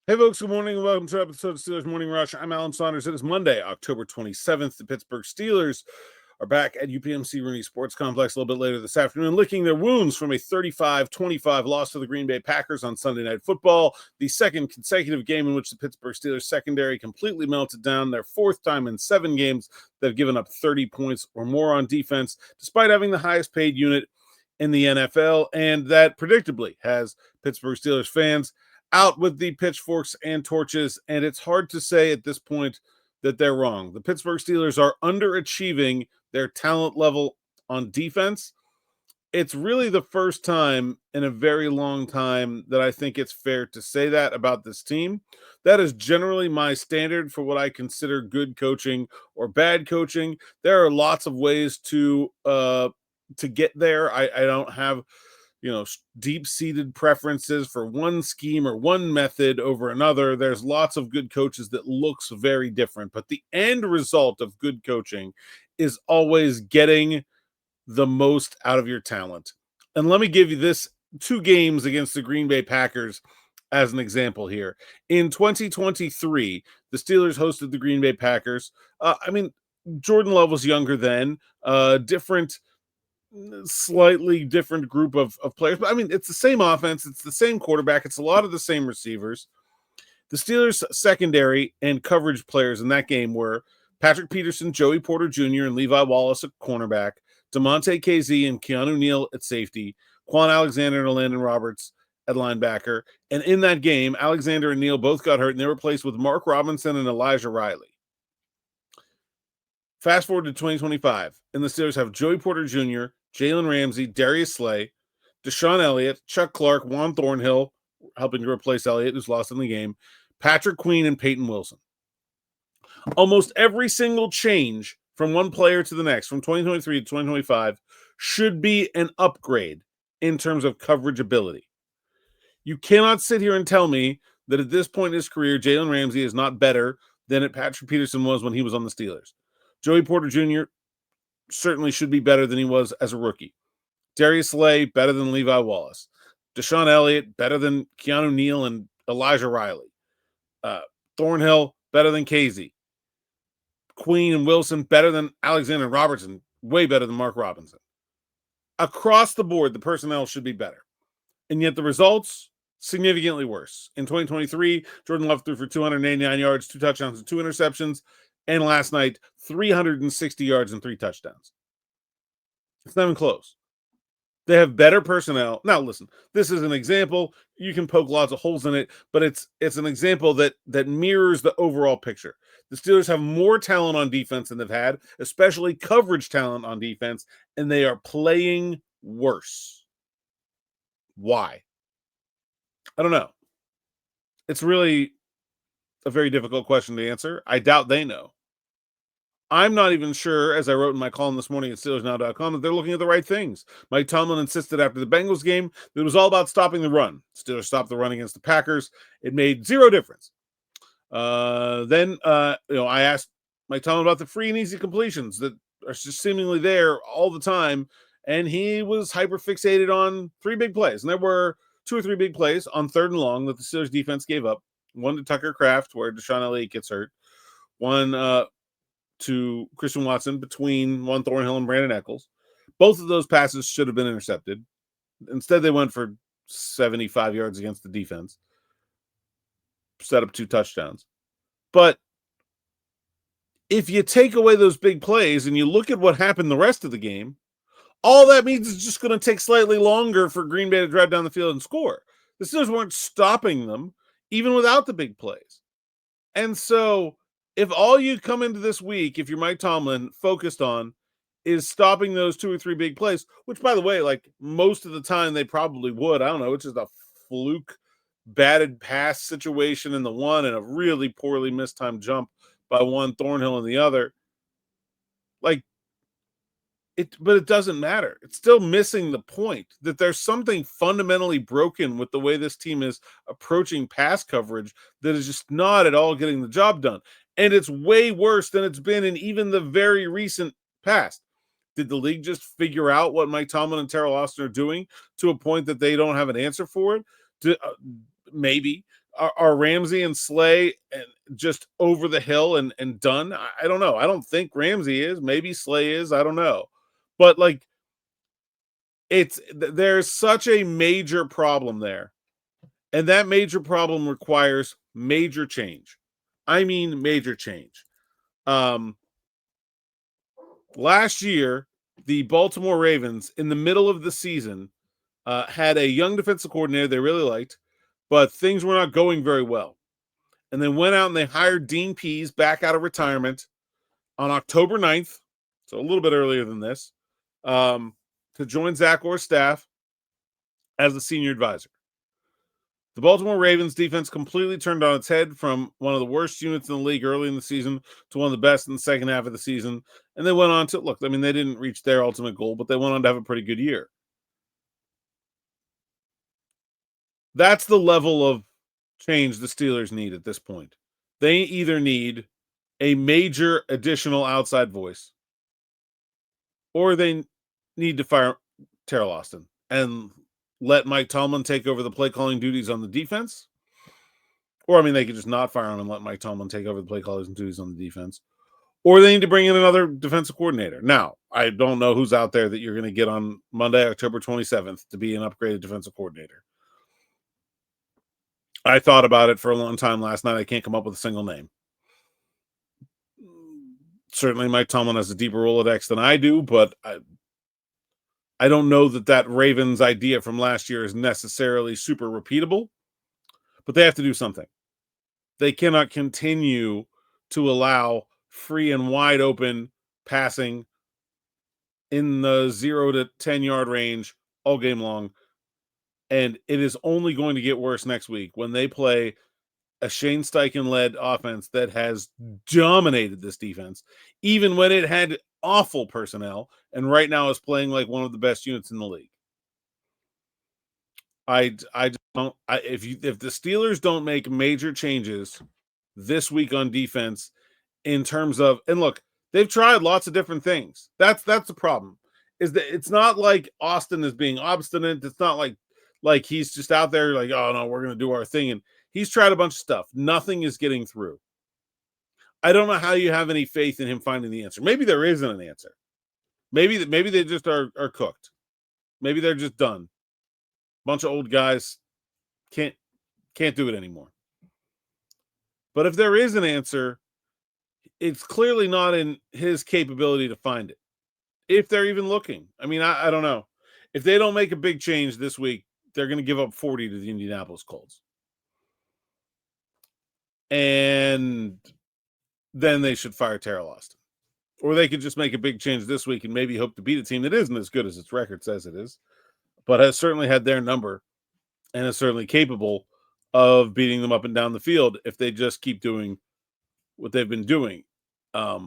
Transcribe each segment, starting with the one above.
Hey, folks, good morning and welcome to an episode of Steelers Morning Rush. I'm Alan Saunders. It is Monday, October 27th. The Pittsburgh Steelers are back at UPMC Rooney Sports Complex a little bit later this afternoon, licking their wounds from a 35-25 loss to the Green Bay Packers on Sunday Night Football, the second consecutive game in which the Pittsburgh Steelers secondary completely melted down, their fourth time in 7 games they've given up 30 points or more on defense, despite having the highest paid unit in the NFL, and that predictably has Pittsburgh Steelers fans out with the pitchforks and torches, and it's hard to say at this point that they're wrong. The Pittsburgh Steelers are underachieving their talent level on defense. It's really the first time in a very long time that I think it's fair to say that about this team. That is generally my standard for what I consider good coaching or bad coaching. There are lots of ways to get there. I don't have deep-seated preferences for one scheme or one method over another. There's lots of good coaches that looks very different, but the end result of good coaching is always getting the most out of your talent. And let me give you this 2 games against the Green Bay Packers as an example here. In 2023, the Steelers hosted the Green Bay Packers. Jordan Love was younger then, slightly different group of players, but it's the same offense, it's the same quarterback, it's a lot of the same receivers. The Steelers secondary and coverage players in that game were Patrick Peterson, Joey Porter Jr., and Levi Wallace at cornerback, DeMonte KZ and Keanu Neal at safety, Quan Alexander and Landon Roberts at linebacker. And in that game, Alexander and Neal both got hurt, and they were replaced with Mark Robinson and Elijah Riley. Fast forward to 2025, and the Steelers have Joey Porter Jr., Jalen Ramsey, Darius Slay, Deshaun Elliott, Chuck Clark, Juan Thornhill, helping to replace Elliott, who's lost in the game, Patrick Queen, and Peyton Wilson. Almost every single change from one player to the next, from 2023 to 2025, should be an upgrade in terms of coverage ability. You cannot sit here and tell me that at this point in his career, Jalen Ramsey is not better than Patrick Peterson was when he was on the Steelers. Joey Porter Jr. certainly should be better than he was as a rookie. Darius Slay, better than Levi Wallace. Deshaun Elliott, better than Keanu Neal and Elijah Riley. Thornhill, better than KZ. Queen and Wilson, better than Alexander Robertson, way better than Mark Robinson. Across the board, the personnel should be better. And yet the results, significantly worse. In 2023, Jordan Love threw for 289 yards, 2 touchdowns, and 2 interceptions. And last night, 360 yards and 3 touchdowns. It's not even close. They have better personnel. Now, listen, this is an example. You can poke lots of holes in it, but it's an example that mirrors the overall picture. The Steelers have more talent on defense than they've had, especially coverage talent on defense, and they are playing worse. Why? I don't know. It's really a very difficult question to answer. I doubt they know. I'm not even sure, as I wrote in my column this morning at SteelersNow.com, that they're looking at the right things. Mike Tomlin insisted after the Bengals game that it was all about stopping the run. Steelers stopped the run against the Packers. It made zero difference. Then I asked Mike Tomlin about the free and easy completions that are just seemingly there all the time, and he was hyper-fixated on 3 big plays. And there were 2 or 3 big plays on 3rd and long that the Steelers defense gave up. One to Tucker Kraft, where Deshaun Elliott gets hurt. One to Christian Watson between Juan Thornhill and Brandon Echols. Both of those passes should have been intercepted. Instead, they went for 75 yards against the defense. Set up 2 touchdowns. But if you take away those big plays and you look at what happened the rest of the game, all that means is just going to take slightly longer for Green Bay to drive down the field and score. The Steelers weren't stopping them, even without the big plays. And so if all you come into this week, if you're Mike Tomlin, focused on is stopping those 2 or 3 big plays, which, by the way, like most of the time they probably would. I don't know. It's just a fluke batted pass situation in the one and a really poorly mistimed jump by one Thornhill in the other. But it doesn't matter. It's still missing the point that there's something fundamentally broken with the way this team is approaching pass coverage that is just not at all getting the job done. And it's way worse than it's been in even the very recent past. Did the league just figure out what Mike Tomlin and Teryl Austin are doing to a point that they don't have an answer for it? Maybe. Are Ramsey and Slay just over the hill and done? I don't know. I don't think Ramsey is. Maybe Slay is. I don't know. But like, there's such a major problem there, and that major problem requires major change. I mean, major change. Last year, the Baltimore Ravens, in the middle of the season, had a young defensive coordinator they really liked, but things were not going very well. And they went out and they hired Dean Pease back out of retirement on October 9th, so a little bit earlier than this, to join Zach Orr's staff as the senior advisor. The Baltimore Ravens defense completely turned on its head from one of the worst units in the league early in the season to one of the best in the second half of the season. And they went on to, look, I mean, they didn't reach their ultimate goal, but they went on to have a pretty good year. That's the level of change the Steelers need at this point. They either need a major additional outside voice, or they need to fire Teryl Austin and let Mike Tomlin take over the play calling duties on the defense. Or, I mean, they could just not fire him and let Mike Tomlin take over the play calling duties on the defense. Or they need to bring in another defensive coordinator. Now, I don't know who's out there that you're going to get on Monday, October 27th to be an upgraded defensive coordinator. I thought about it for a long time last night. I can't come up with a single name. Certainly Mike Tomlin has a deeper Rolodex than I do, but I don't know that Ravens idea from last year is necessarily super repeatable, but they have to do something. They cannot continue to allow free and wide open passing in the 0 to 10 yard range all game long. And it is only going to get worse next week when they play a Shane Steichen-led offense that has dominated this defense, even when it had awful personnel, and right now is playing like one of the best units in the league. I just don't. If the Steelers don't make major changes this week on defense, in terms of, and look, they've tried lots of different things. That's the problem. Is that it's not like Austin is being obstinate. It's not like he's just out there like, oh no, we're gonna do our thing. And he's tried a bunch of stuff. Nothing is getting through. I don't know how you have any faith in him finding the answer. Maybe there isn't an answer. Maybe they just are cooked. Maybe they're just done. Bunch of old guys can't do it anymore. But if there is an answer, it's clearly not in his capability to find it. If they're even looking. I mean, I don't know. If they don't make a big change this week, they're going to give up 40 to the Indianapolis Colts. And then they should fire Teryl Austin. Or they could just make a big change this week and maybe hope to beat a team that isn't as good as its record says it is, but has certainly had their number and is certainly capable of beating them up and down the field if they just keep doing what they've been doing. A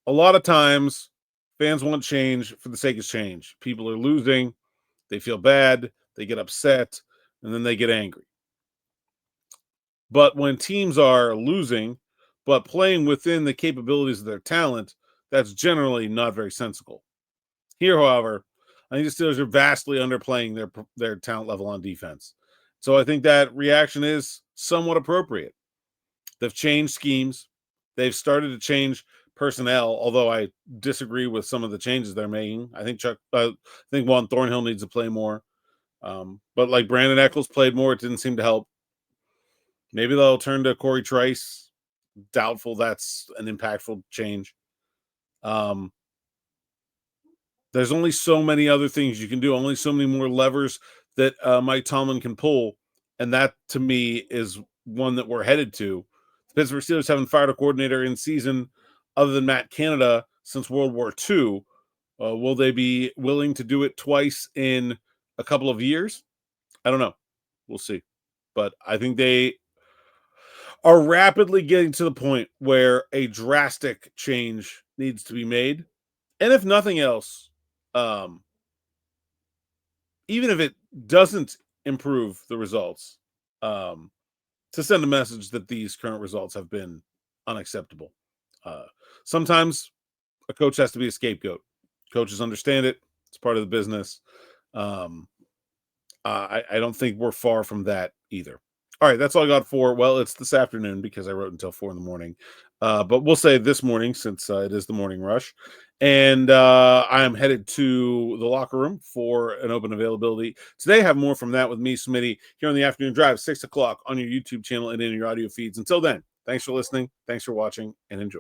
lot of times, fans want change for the sake of change. People are losing, they feel bad, they get upset, and then they get angry. But when teams are losing, but playing within the capabilities of their talent, that's generally not very sensible. Here, however, I think the Steelers are vastly underplaying their talent level on defense. So I think that reaction is somewhat appropriate. They've changed schemes. They've started to change personnel, although I disagree with some of the changes they're making. I think Juan Thornhill needs to play more. But like Brandon Eccles played more, it didn't seem to help. Maybe they'll turn to Corey Trice. Doubtful that's an impactful change. There's only so many other things you can do, only so many more levers that Mike Tomlin can pull, and that, to me, is one that we're headed to. The Pittsburgh Steelers haven't fired a coordinator in season other than Matt Canada since World War II. Will they be willing to do it twice in a couple of years? I don't know. We'll see. But I think they are rapidly getting to the point where a drastic change needs to be made. And if nothing else, even if it doesn't improve the results, to send a message that these current results have been unacceptable. Sometimes a coach has to be a scapegoat. Coaches understand it. It's part of the business. I don't think we're far from that either. All right, that's all I got for, well, it's this afternoon because I wrote until 4 in the morning. But we'll say this morning since it is the morning rush. And I am headed to the locker room for an open availability. Today, I have more from that with me, Smitty, here on the afternoon drive, 6 o'clock on your YouTube channel and in your audio feeds. Until then, thanks for listening, thanks for watching, and enjoy.